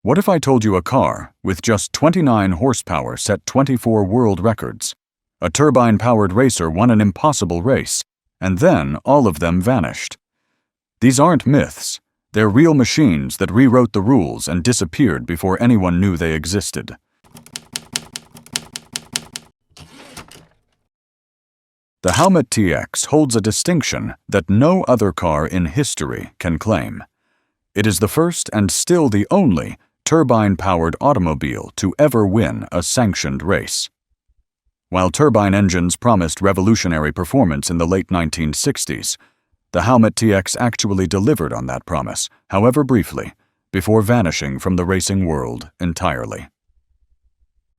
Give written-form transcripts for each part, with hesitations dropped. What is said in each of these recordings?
What if I told you a car with just 29 horsepower set 24 world records? A turbine-powered racer won an impossible race, and then all of them vanished. These aren't myths. They're real machines that rewrote the rules and disappeared before anyone knew they existed. The Howmet TX holds a distinction that no other car in history can claim. It is the first and still the only turbine-powered automobile to ever win a sanctioned race. While turbine engines promised revolutionary performance in the late 1960s, the Howmet TX actually delivered on that promise, however briefly, before vanishing from the racing world entirely.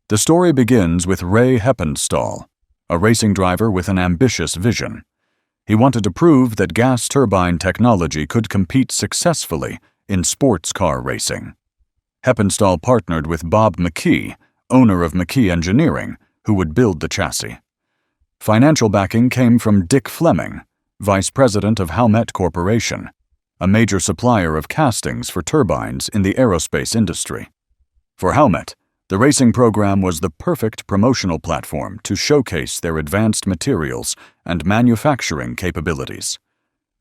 The story begins with Ray Heppenstall, a racing driver with an ambitious vision. He wanted to prove that gas turbine technology could compete successfully in sports car racing. Heppenstall partnered with Bob McKee, owner of McKee Engineering, who would build the chassis. Financial backing came from Dick Fleming, vice president of Howmet Corporation, a major supplier of castings for turbines in the aerospace industry. For Howmet, the racing program was the perfect promotional platform to showcase their advanced materials and manufacturing capabilities.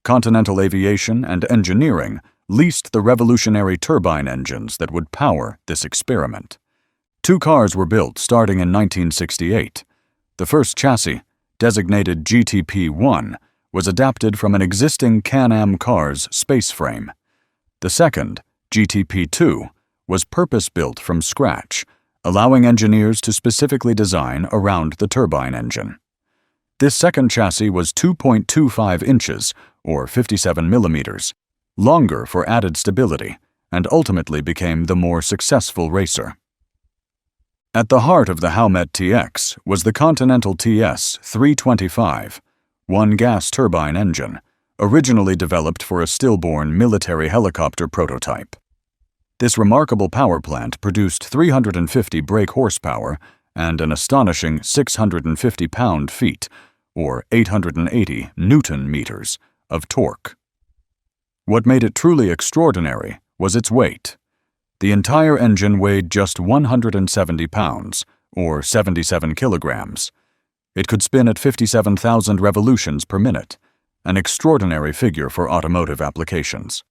Continental Aviation and Engineering leased the revolutionary turbine engines that would power this experiment. 2 cars were built starting in 1968. The first chassis, designated GTP-1, was adapted from an existing Can-Am car's space frame. The second, GTP-2, was purpose-built from scratch, allowing engineers to specifically design around the turbine engine. This second chassis was 2.25 inches, or 57 millimeters, longer for added stability, and ultimately became the more successful racer. At the heart of the Howmet TX was the Continental TS 325, one gas turbine engine, originally developed for a stillborn military helicopter prototype. This remarkable power plant produced 350 brake horsepower and an astonishing 650 pound-feet, or 880 Newton-meters, of torque. What made it truly extraordinary was its weight. The entire engine weighed just 170 pounds, or 77 kilograms. It could spin at 57,000 revolutions per minute, an extraordinary figure for automotive applications.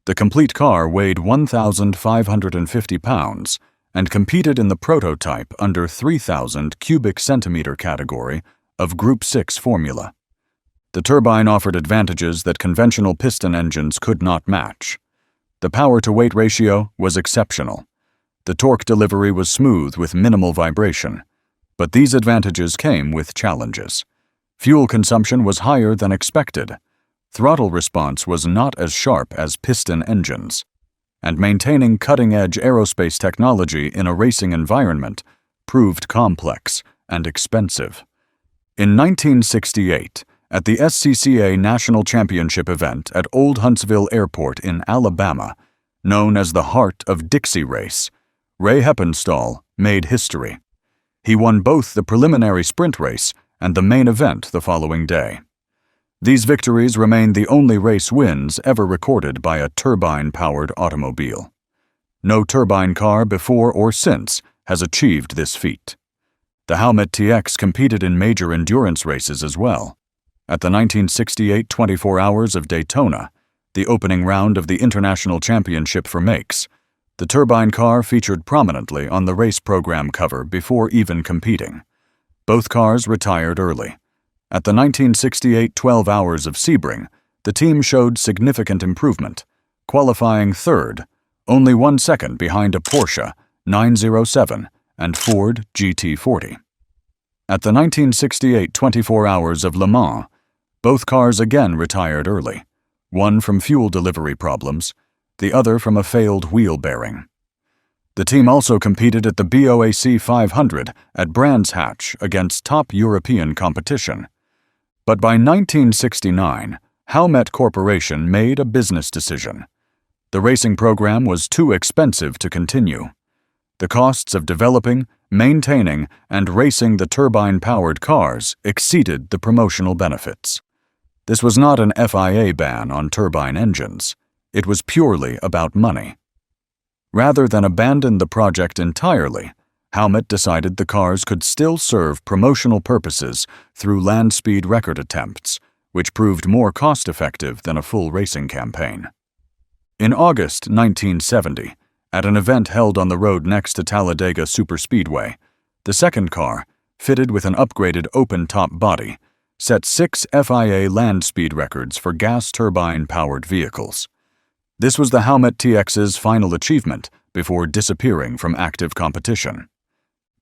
The complete car weighed 1,550 pounds and competed in the prototype under 3,000 cubic centimeter category of Group 6 formula. The turbine offered advantages that conventional piston engines could not match. The power-to-weight ratio was exceptional. The torque delivery was smooth with minimal vibration. But these advantages came with challenges. Fuel consumption was higher than expected. Throttle response was not as sharp as piston engines. And maintaining cutting-edge aerospace technology in a racing environment proved complex and expensive. In 1968, at the SCCA National Championship event at Old Huntsville Airport in Alabama, known as the Heart of Dixie Race, Ray Heppenstall made history. He won both the preliminary sprint race and the main event the following day. These victories remain the only race wins ever recorded by a turbine-powered automobile. No turbine car before or since has achieved this feat. The Howmet TX competed in major endurance races as well. At the 1968 24 Hours of Daytona, the opening round of the International Championship for Makes, the turbine car featured prominently on the race program cover before even competing. Both cars retired early. At the 1968 12 Hours of Sebring, the team showed significant improvement, qualifying third, only 1 second behind a Porsche 907 and Ford GT40. At the 1968 24 Hours of Le Mans, both cars again retired early, one from fuel delivery problems, the other from a failed wheel bearing. The team also competed at the BOAC 500 at Brands Hatch against top European competition. But by 1969, Howmet Corporation made a business decision. The racing program was too expensive to continue. The costs of developing, maintaining, and racing the turbine-powered cars exceeded the promotional benefits. This was not an FIA ban on turbine engines. It was purely about money. Rather than abandon the project entirely, Howmet decided the cars could still serve promotional purposes through land speed record attempts, which proved more cost-effective than a full racing campaign. In August 1970, at an event held on the road next to Talladega Superspeedway, the second car, fitted with an upgraded open-top body, set 6 FIA land speed records for gas turbine-powered vehicles. This was the Howmet TX's final achievement before disappearing from active competition.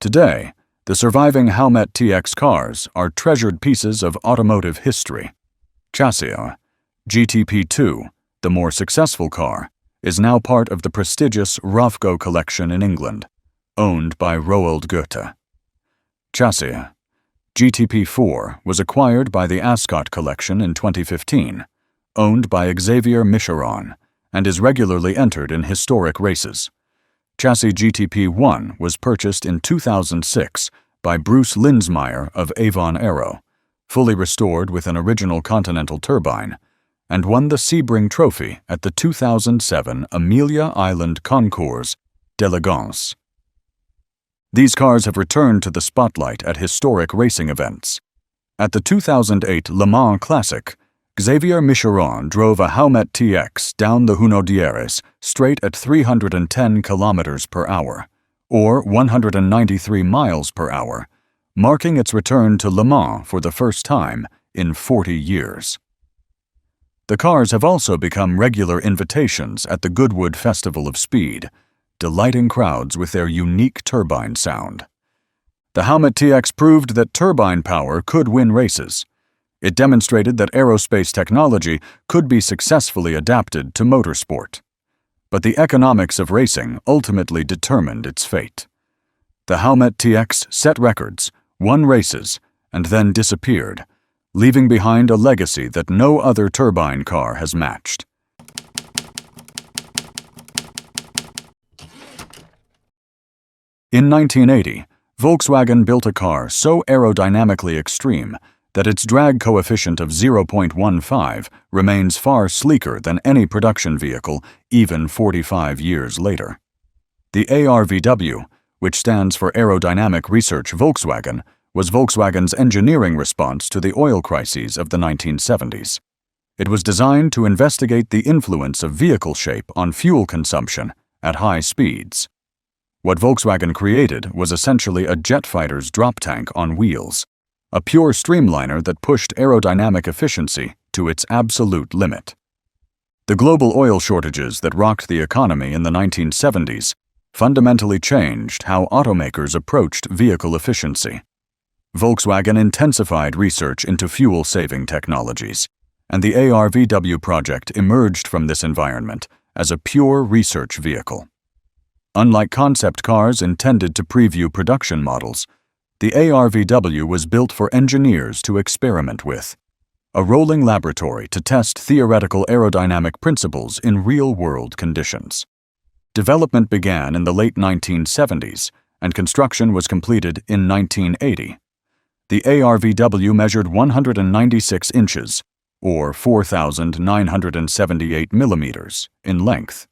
Today, the surviving Howmet TX cars are treasured pieces of automotive history. Chassis GTP2, the more successful car, is now part of the prestigious Rofco collection in England, owned by Roald Goethe. Chassis GTP4 was acquired by the Ascot collection in 2015, owned by Xavier Micheron, and is regularly entered in historic races. Chassis GTP1 was purchased in 2006 by Bruce Linsmeyer of Avon Aero, fully restored with an original Continental turbine, and won the Sebring Trophy at the 2007 Amelia Island Concours d'Elegance. These cars have returned to the spotlight at historic racing events. At the 2008 Le Mans Classic, Xavier Micheron drove a Howmet TX down the Hunaudières straight at 310 km per hour, or 193 miles per hour, marking its return to Le Mans for the first time in 40 years. The cars have also become regular invitations at the Goodwood Festival of Speed, delighting crowds with their unique turbine sound. The Howmet TX proved that turbine power could win races. It demonstrated that aerospace technology could be successfully adapted to motorsport. But the economics of racing ultimately determined its fate. The Howmet TX set records, won races, and then disappeared, leaving behind a legacy that no other turbine car has matched. In 1980, Volkswagen built a car so aerodynamically extreme that its drag coefficient of 0.15 remains far sleeker than any production vehicle even 45 years later. The ARVW, which stands for Aerodynamic Research Volkswagen, was Volkswagen's engineering response to the oil crises of the 1970s. It was designed to investigate the influence of vehicle shape on fuel consumption at high speeds. What Volkswagen created was essentially a jet fighter's drop tank on wheels, a pure streamliner that pushed aerodynamic efficiency to its absolute limit. The global oil shortages that rocked the economy in the 1970s fundamentally changed how automakers approached vehicle efficiency. Volkswagen intensified research into fuel-saving technologies, and the ARVW project emerged from this environment as a pure research vehicle. Unlike concept cars intended to preview production models, the ARVW was built for engineers to experiment with, a rolling laboratory to test theoretical aerodynamic principles in real-world conditions. Development began in the late 1970s, and construction was completed in 1980. The ARVW measured 196 inches, or 4,978 millimeters, in length,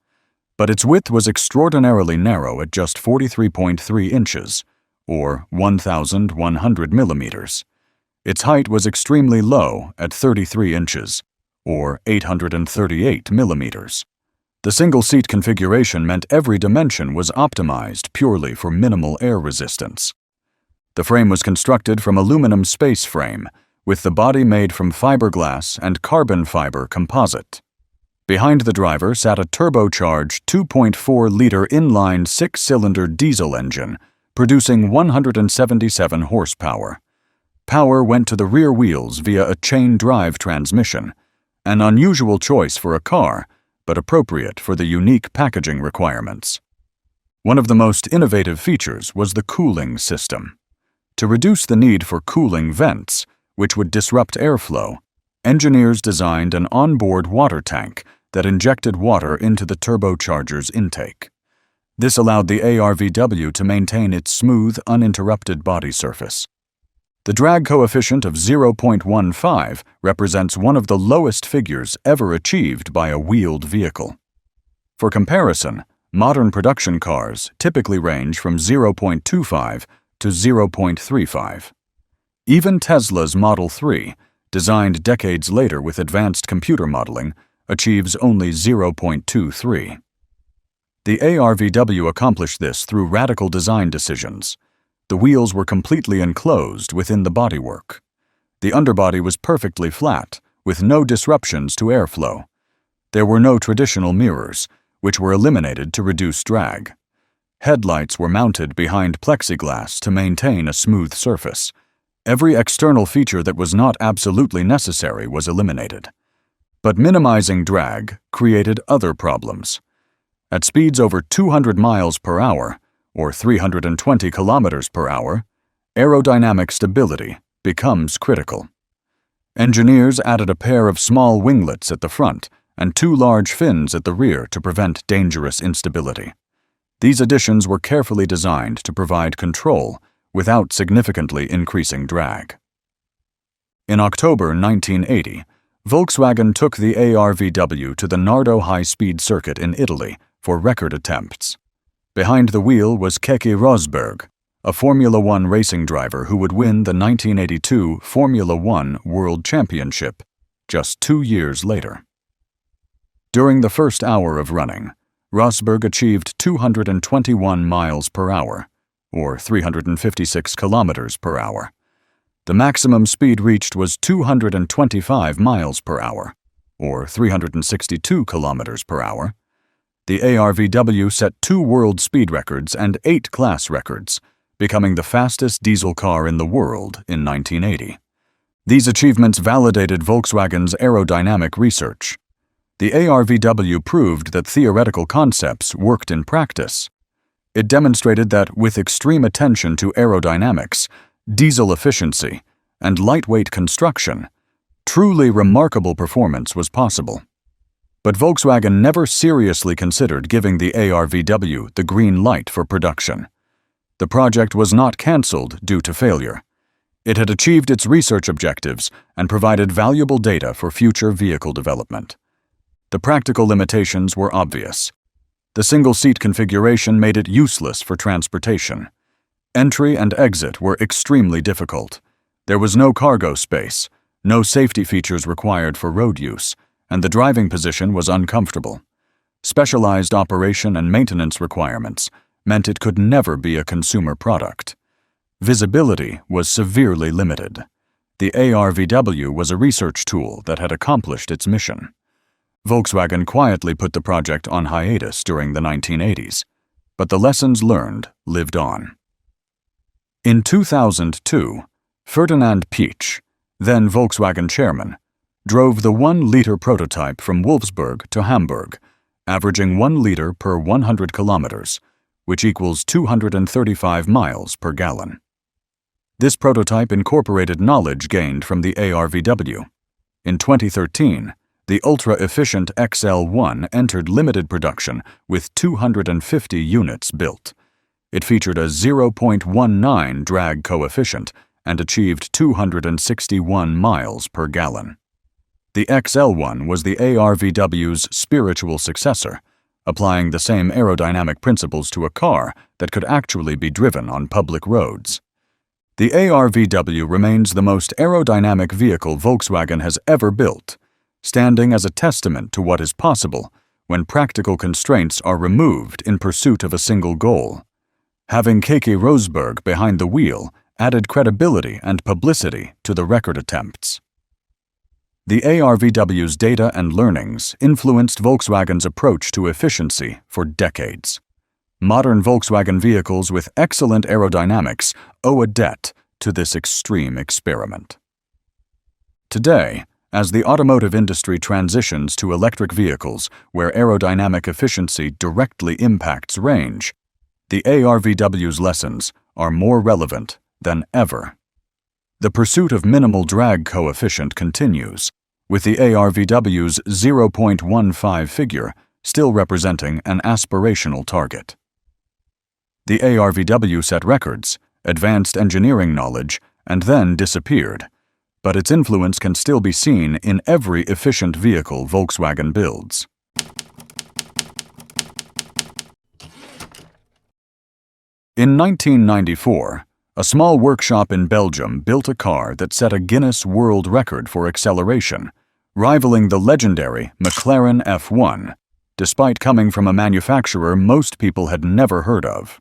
but its width was extraordinarily narrow at just 43.3 inches, or 1,100 millimeters. Its height was extremely low at 33 inches, or 838 millimeters. The single-seat configuration meant every dimension was optimized purely for minimal air resistance. The frame was constructed from aluminum space frame, with the body made from fiberglass and carbon fiber composite. Behind the driver sat a turbocharged 2.4-liter inline six-cylinder diesel engine, producing 177 horsepower. Power went to the rear wheels via a chain-drive transmission, an unusual choice for a car, but appropriate for the unique packaging requirements. One of the most innovative features was the cooling system. To reduce the need for cooling vents, which would disrupt airflow, engineers designed an onboard water tank that injected water into the turbocharger's intake. This allowed the ARVW to maintain its smooth, uninterrupted body surface. The drag coefficient of 0.15 represents one of the lowest figures ever achieved by a wheeled vehicle. For comparison, Modern production cars typically range from 0.25 to 0.35. Even Tesla's Model 3, designed decades later with advanced computer modeling, achieves only 0.23. The ARVW accomplished this through radical design decisions. The wheels were completely enclosed within the bodywork. The underbody was perfectly flat, with no disruptions to airflow. There were no traditional mirrors, which were eliminated to reduce drag. Headlights were mounted behind plexiglass to maintain a smooth surface. Every external feature that was not absolutely necessary was eliminated. But minimizing drag created other problems. At speeds over 200 miles per hour, or 320 kilometers per hour, aerodynamic stability becomes critical. Engineers added a pair of small winglets at the front and two large fins at the rear to prevent dangerous instability. These additions were carefully designed to provide control without significantly increasing drag. In October 1980, Volkswagen took the ARVW to the Nardò high-speed circuit in Italy for record attempts. Behind the wheel was Keke Rosberg, a Formula One racing driver who would win the 1982 Formula One World Championship just 2 years later. During the first hour of running, Rosberg achieved 221 miles per hour, or 356 kilometers per hour. The maximum speed reached was 225 miles per hour, or 362 kilometers per hour. The ARVW set 2 world speed records and 8 class records, becoming the fastest diesel car in the world in 1980. These achievements validated Volkswagen's aerodynamic research. The ARVW proved that theoretical concepts worked in practice. It demonstrated that with extreme attention to aerodynamics, diesel efficiency, and lightweight construction, truly remarkable performance was possible. But Volkswagen never seriously considered giving the ARVW the green light for production. The project was not cancelled due to failure. It had achieved its research objectives and provided valuable data for future vehicle development. The practical limitations were obvious. The single-seat configuration made it useless for transportation. Entry and exit were extremely difficult. There was no cargo space, no safety features required for road use, and the driving position was uncomfortable. Specialized operation and maintenance requirements meant it could never be a consumer product. Visibility was severely limited. The ARVW was a research tool that had accomplished its mission. Volkswagen quietly put the project on hiatus during the 1980s, but the lessons learned lived on. In 2002, Ferdinand Piëch, then Volkswagen chairman, drove the 1-liter prototype from Wolfsburg to Hamburg, averaging 1 liter per 100 kilometers, which equals 235 miles per gallon. This prototype incorporated knowledge gained from the ARVW. In 2013, the ultra-efficient XL1 entered limited production with 250 units built. It featured a 0.19 drag coefficient and achieved 261 miles per gallon. The XL1 was the ARVW's spiritual successor, applying the same aerodynamic principles to a car that could actually be driven on public roads. The ARVW remains the most aerodynamic vehicle Volkswagen has ever built, standing as a testament to what is possible when practical constraints are removed in pursuit of a single goal. Having Keke Rosberg behind the wheel added credibility and publicity to the record attempts. The ARVW's data and learnings influenced Volkswagen's approach to efficiency for decades. Modern Volkswagen vehicles with excellent aerodynamics owe a debt to this extreme experiment. Today, as the automotive industry transitions to electric vehicles where aerodynamic efficiency directly impacts range, the ARVW's lessons are more relevant than ever. The pursuit of minimal drag coefficient continues, with the ARVW's 0.15 figure still representing an aspirational target. The ARVW set records, advanced engineering knowledge, and then disappeared, but its influence can still be seen in every efficient vehicle Volkswagen builds. In 1994, a small workshop in Belgium built a car that set a Guinness World Record for acceleration, rivaling the legendary McLaren F1, despite coming from a manufacturer most people had never heard of.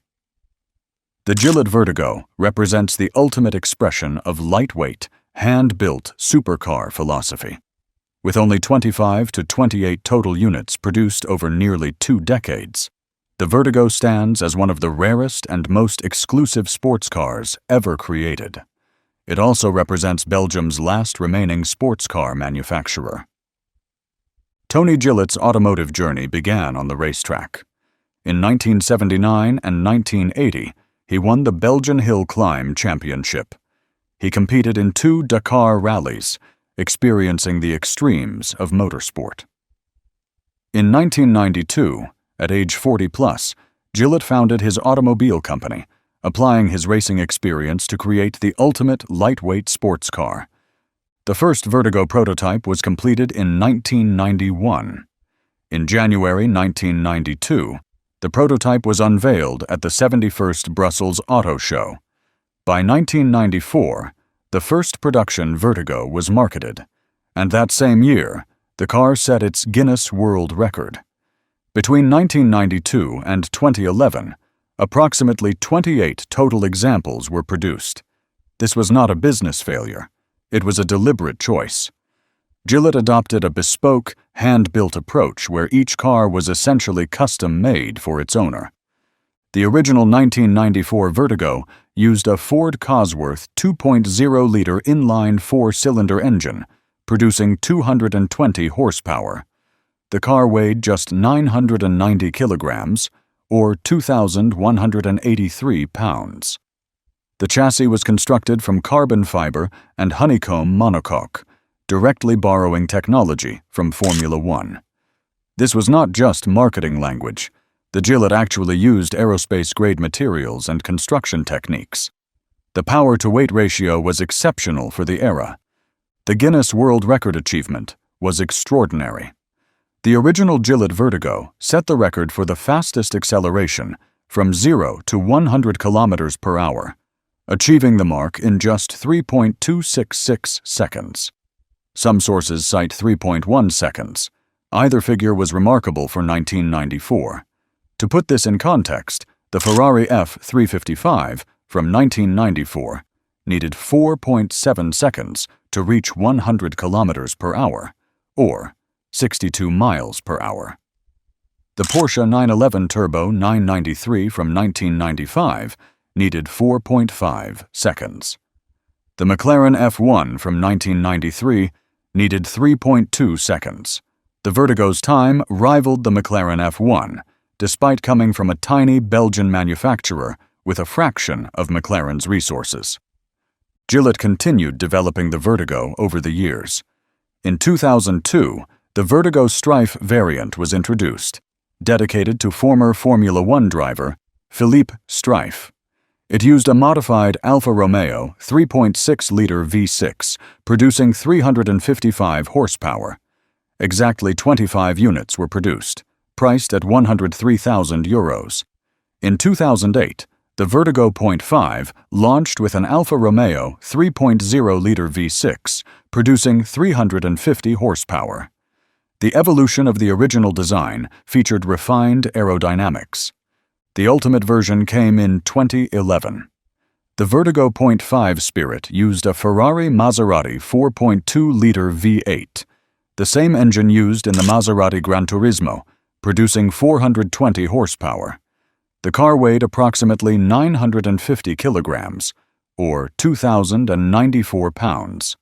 The Gillet Vertigo represents the ultimate expression of lightweight, hand-built supercar philosophy. With only 25 to 28 total units produced over nearly 2 decades, the Vertigo stands as one of the rarest and most exclusive sports cars ever created. It also represents Belgium's last remaining sports car manufacturer. Tony Gillet's automotive journey began on the racetrack. In 1979 and 1980, he won the Belgian Hill Climb Championship. He competed in 2 Dakar rallies, experiencing the extremes of motorsport. In 1992, at age 40+, Gillet founded his automobile company, applying his racing experience to create the ultimate lightweight sports car. The first Vertigo prototype was completed in 1991. In January 1992, the prototype was unveiled at the 71st Brussels Auto Show. By 1994, the first production Vertigo was marketed, and that same year, the car set its Guinness World Record. Between 1992 and 2011, approximately 28 total examples were produced. This was not a business failure. It was a deliberate choice. Gillet adopted a bespoke, hand-built approach where each car was essentially custom-made for its owner. The original 1994 Vertigo used a Ford Cosworth 2.0-liter inline 4-cylinder engine, producing 220 horsepower. The car weighed just 990 kilograms, or 2,183 pounds. The chassis was constructed from carbon fiber and honeycomb monocoque, directly borrowing technology from Formula One. This was not just marketing language. The Gillet actually used aerospace-grade materials and construction techniques. The power-to-weight ratio was exceptional for the era. The Guinness World Record achievement was extraordinary. The original Gillet Vertigo set the record for the fastest acceleration from 0 to 100 kilometers per hour, achieving the mark in just 3.266 seconds. Some sources cite 3.1 seconds. Either figure was remarkable for 1994. To put this in context, the Ferrari F355 from 1994 needed 4.7 seconds to reach 100 kilometers per hour, or 62 miles per hour. The Porsche 911 Turbo 993 from 1995 needed 4.5 seconds. The McLaren F1 from 1993 needed 3.2 seconds. The Vertigo's time rivaled the McLaren F1, despite coming from a tiny Belgian manufacturer with a fraction of McLaren's resources. Gillet continued developing the Vertigo over the years. In 2002, the Vertigo Strife variant was introduced, dedicated to former Formula One driver Philippe Strife. It used a modified Alfa Romeo 3.6-liter V6, producing 355 horsepower. Exactly 25 units were produced, priced at €103,000. In 2008, the Vertigo .5 launched with an Alfa Romeo 3.0-liter V6, producing 350 horsepower. The evolution of the original design featured refined aerodynamics. The ultimate version came in 2011. The Vertigo .5 Spirit used a Ferrari Maserati 4.2-liter V8, the same engine used in the Maserati Gran Turismo, producing 420 horsepower. The car weighed approximately 950 kilograms, or 2,094 pounds.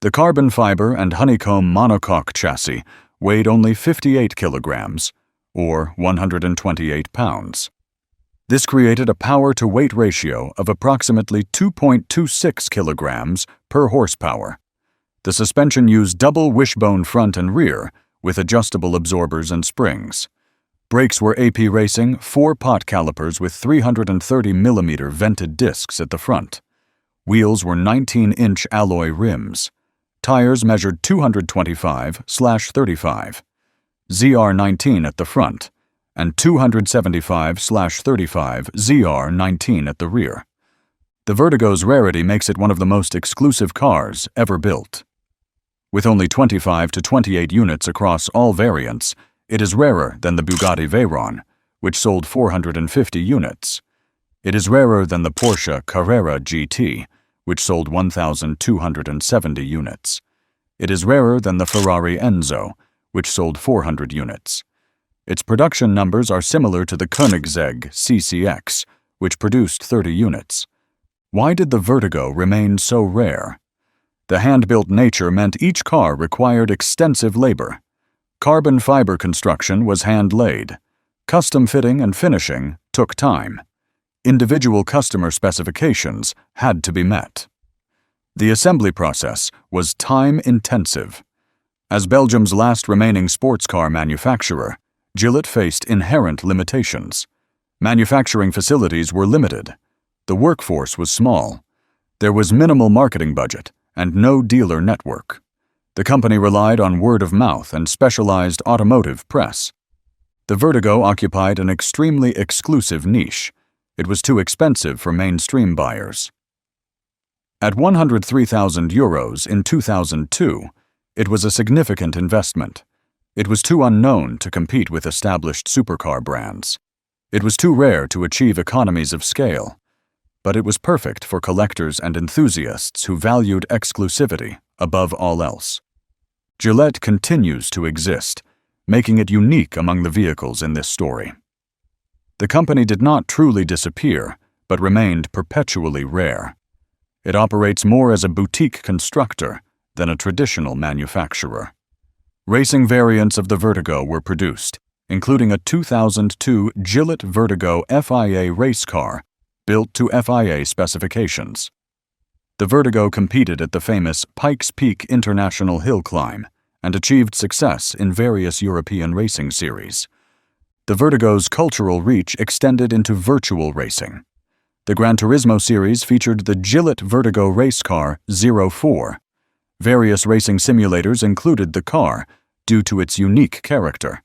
The carbon fiber and honeycomb monocoque chassis weighed only 58 kilograms, or 128 pounds. This created a power-to-weight ratio of approximately 2.26 kilograms per horsepower. The suspension used double wishbone front and rear with adjustable absorbers and springs. Brakes were AP Racing 4-pot calipers with 330mm vented discs at the front. Wheels were 19-inch alloy rims. Tires measured 225/35. ZR19 at the front, and 275/35 ZR19 at the rear. The Vertigo's rarity makes it one of the most exclusive cars ever built. With only 25 to 28 units across all variants, it is rarer than the Bugatti Veyron, which sold 450 units. It is rarer than the Porsche Carrera GT, which sold 1,270 units. It is rarer than the Ferrari Enzo, which sold 400 units. Its production numbers are similar to the Koenigsegg CCX, which produced 30 units. Why did the Vertigo remain so rare? The hand-built nature meant each car required extensive labor. Carbon fiber construction was hand-laid. Custom fitting and finishing took time. Individual customer specifications had to be met. The assembly process was time-intensive. As Belgium's last remaining sports car manufacturer, Gillet faced inherent limitations. Manufacturing facilities were limited. The workforce was small. There was minimal marketing budget and no dealer network. The company relied on word of mouth and specialized automotive press. The Vertigo occupied an extremely exclusive niche. It was too expensive for mainstream buyers. At €103,000 in 2002, it was a significant investment. It was too unknown to compete with established supercar brands. It was too rare to achieve economies of scale. But it was perfect for collectors and enthusiasts who valued exclusivity above all else. Gillet continues to exist, making it unique among the vehicles in this story. The company did not truly disappear, but remained perpetually rare. It operates more as a boutique constructor than a traditional manufacturer. Racing variants of the Vertigo were produced, including a 2002 Gillet Vertigo FIA race car, built to FIA specifications. The Vertigo competed at the famous Pikes Peak International Hill Climb and achieved success in various European racing series. The Vertigo's cultural reach extended into virtual racing. The Gran Turismo series featured the Gillet Vertigo race car 04. Various racing simulators included the car due to its unique character.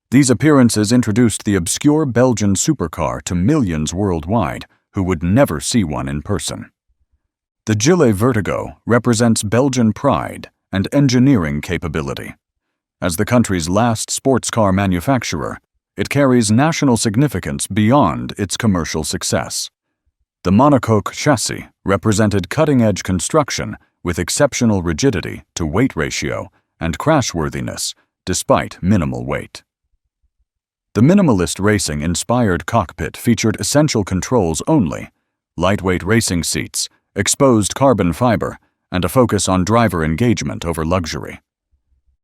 These appearances introduced the obscure Belgian supercar to millions worldwide who would never see one in person. The Gillet Vertigo represents Belgian pride and engineering capability. As the country's last sports car manufacturer, it carries national significance beyond its commercial success. The monocoque chassis represented cutting-edge construction with exceptional rigidity to weight ratio and crashworthiness despite minimal weight. The minimalist racing-inspired cockpit featured essential controls only, lightweight racing seats, exposed carbon fiber, and a focus on driver engagement over luxury.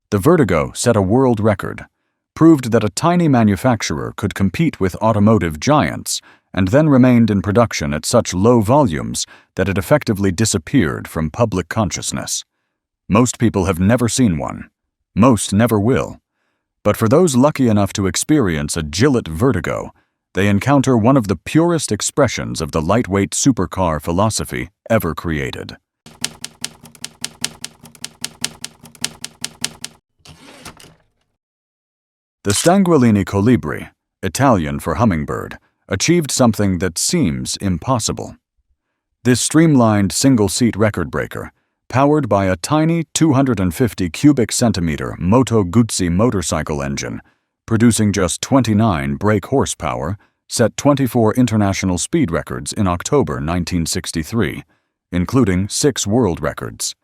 The Vertigo set a world record, proved that a tiny manufacturer could compete with automotive giants, and then remained in production at such low volumes that it effectively disappeared from public consciousness. Most people have never seen one. Most never will. But for those lucky enough to experience a Gillet Vertigo, they encounter one of the purest expressions of the lightweight supercar philosophy ever created. The Stanguellini Colibrì, Italian for hummingbird, achieved something that seems impossible. This streamlined single-seat record breaker, powered by a tiny 250 cubic centimeter Moto Guzzi motorcycle engine, producing just 29 brake horsepower, set 24 international speed records in October 1963, including 6 world records.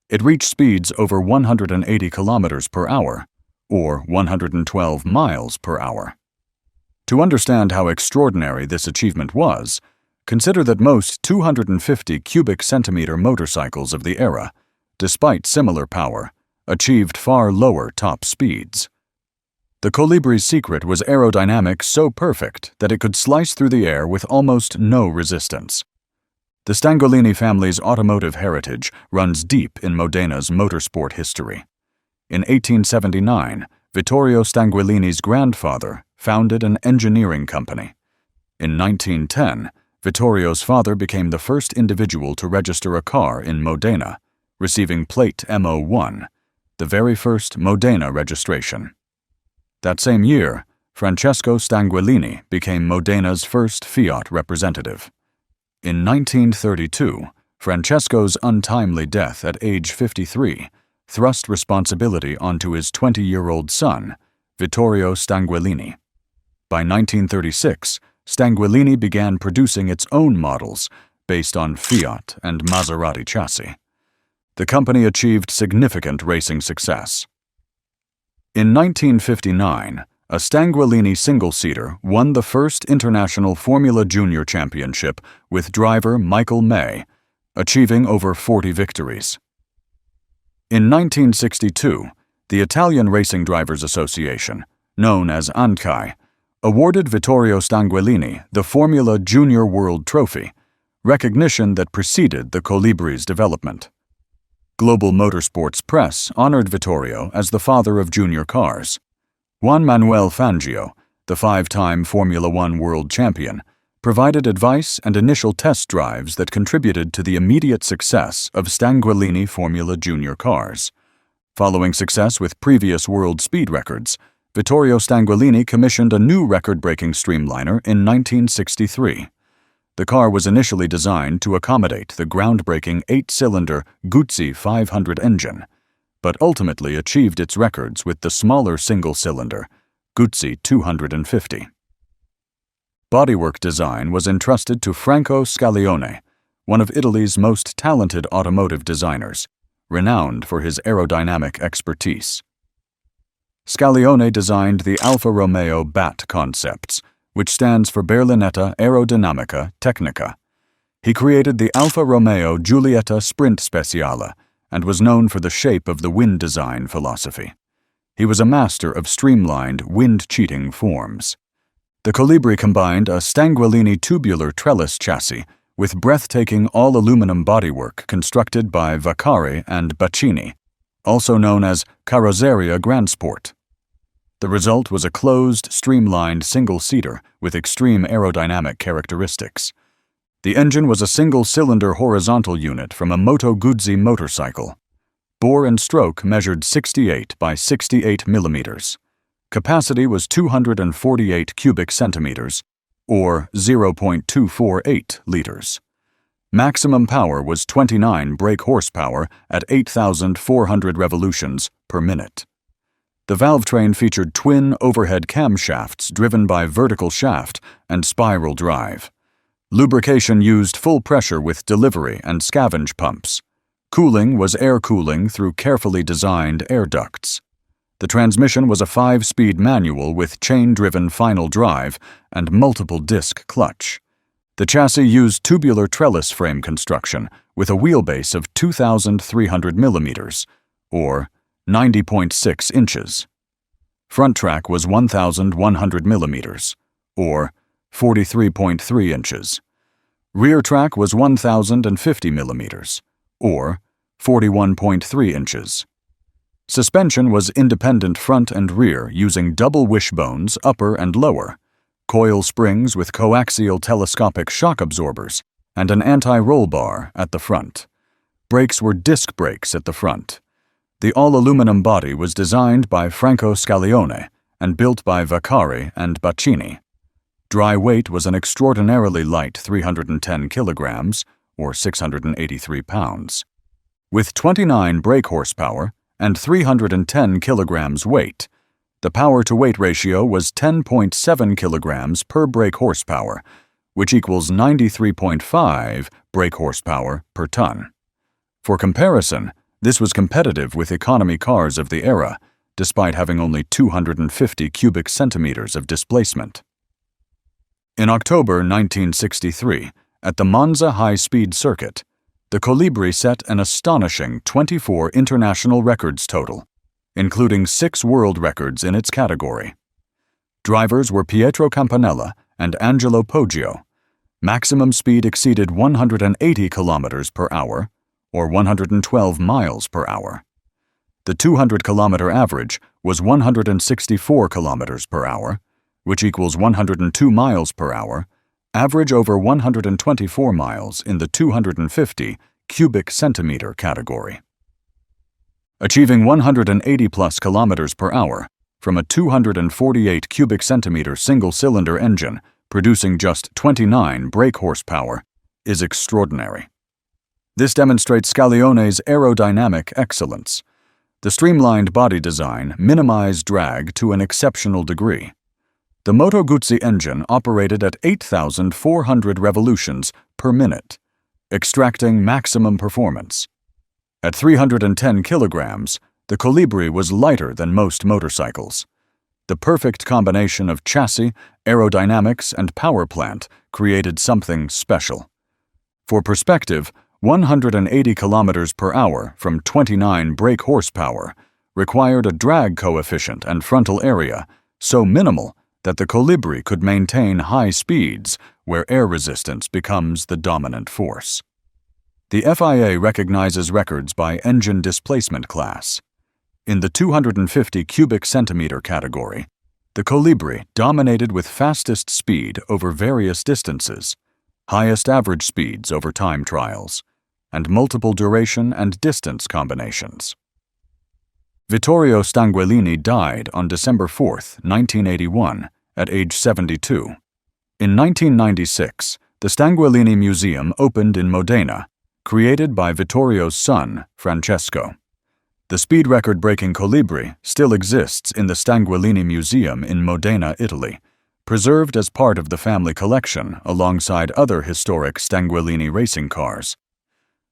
It reached speeds over 180 kilometers per hour, or 112 miles per hour. To understand how extraordinary this achievement was, consider that most 250 cubic centimeter motorcycles of the era, despite similar power, achieved far lower top speeds. The Colibri's secret was aerodynamics so perfect that it could slice through the air with almost no resistance. The Stanguellini family's automotive heritage runs deep in Modena's motorsport history. In 1879, Vittorio Stanguellini's grandfather founded an engineering company. In 1910, Vittorio's father became the first individual to register a car in Modena, receiving plate MO1, the very first Modena registration. That same year, Francesco Stanguellini became Modena's first Fiat representative. In 1932, Francesco's untimely death at age 53 thrust responsibility onto his 20-year-old son, Vittorio Stanguellini. By 1936, Stanguellini began producing its own models based on Fiat and Maserati chassis. The company achieved significant racing success. In 1959, a Stanguellini single-seater won the first International Formula Junior Championship with driver Michael May, achieving over 40 victories. In 1962, the Italian Racing Drivers Association, known as ANCAI, awarded Vittorio Stanguellini the Formula Junior World Trophy, recognition that preceded the Colibri's development. Global Motorsports Press honored Vittorio as the father of junior cars. Juan Manuel Fangio, the 5-time Formula One world champion, provided advice and initial test drives that contributed to the immediate success of Stanguellini Formula Junior cars. Following success with previous world speed records, Vittorio Stanguellini commissioned a new record-breaking streamliner in 1963. The car was initially designed to accommodate the groundbreaking 8-cylinder Guzzi 500 engine, but ultimately achieved its records with the smaller single-cylinder Guzzi 250. Bodywork design was entrusted to Franco Scaglione, one of Italy's most talented automotive designers, renowned for his aerodynamic expertise. Scaglione designed the Alfa Romeo BAT concepts, which stands for Berlinetta Aerodinamica Tecnica. He created the Alfa Romeo Giulietta Sprint Speciale and was known for the shape of the wind design philosophy. He was a master of streamlined, wind-cheating forms. The Colibrì combined a Stanguellini tubular trellis chassis with breathtaking all-aluminum bodywork constructed by Vaccari and Baccini, also known as Carrozzeria Grandsport. The result was a closed, streamlined single-seater with extreme aerodynamic characteristics. The engine was a single-cylinder horizontal unit from a Moto Guzzi motorcycle. Bore and stroke measured 68 by 68 millimeters. Capacity was 248 cubic centimeters, or 0.248 liters. Maximum power was 29 brake horsepower at 8,400 revolutions per minute. The valvetrain featured twin overhead camshafts driven by vertical shaft and spiral drive. Lubrication used full pressure with delivery and scavenge pumps. Cooling was air cooling through carefully designed air ducts. The transmission was a 5-speed manual with chain-driven final drive and multiple disc clutch. The chassis used tubular trellis frame construction with a wheelbase of 2,300 millimeters, or 90.6 inches. Front track was 1,100 millimeters, or 43.3 inches. Rear track was 1,050 millimeters, or 41.3 inches. Suspension was independent front and rear using double wishbones upper and lower, coil springs with coaxial telescopic shock absorbers, and an anti-roll bar at the front. Brakes were disc brakes at the front. The all-aluminum body was designed by Franco Scaglione and built by Vaccari and Baccini. Dry weight was an extraordinarily light 310 kilograms, or 683 pounds. With 29 brake horsepower and 310 kilograms weight, the power-to-weight ratio was 10.7 kilograms per brake horsepower, which equals 93.5 brake horsepower per ton. For comparison, this was competitive with economy cars of the era, despite having only 250 cubic centimeters of displacement. In October 1963, at the Monza high-speed circuit, the Colibrì set an astonishing 24 international records total, including 6 world records in its category. Drivers were Pietro Campanella and Angelo Poggio. Maximum speed exceeded 180 kilometers per hour, or 112 miles per hour. The 200-kilometer average was 164 kilometers per hour, which equals 102 miles per hour, average over 124 miles in the 250 cubic centimeter category. Achieving 180-plus kilometers per hour, from a 248 cubic centimeter single-cylinder engine producing just 29 brake horsepower is extraordinary. This demonstrates Scaglione's aerodynamic excellence. The streamlined body design minimized drag to an exceptional degree. The Moto Guzzi engine operated at 8,400 revolutions per minute, extracting maximum performance. At 310 kilograms, the Colibrì was lighter than most motorcycles. The perfect combination of chassis, aerodynamics, and power plant created something special. For perspective, 180 kilometers per hour from 29 brake horsepower required a drag coefficient and frontal area so minimal that the Colibrì could maintain high speeds where air resistance becomes the dominant force. The FIA recognizes records by engine displacement class. In the 250 cubic centimeter category, the Colibrì dominated with fastest speed over various distances, highest average speeds over time trials, and multiple duration and distance combinations. Vittorio Stanguellini died on December 4, 1981, at age 72. In 1996, the Stanguellini Museum opened in Modena, created by Vittorio's son, Francesco. The speed record-breaking Colibrì still exists in the Stanguellini Museum in Modena, Italy, preserved as part of the family collection alongside other historic Stanguellini racing cars.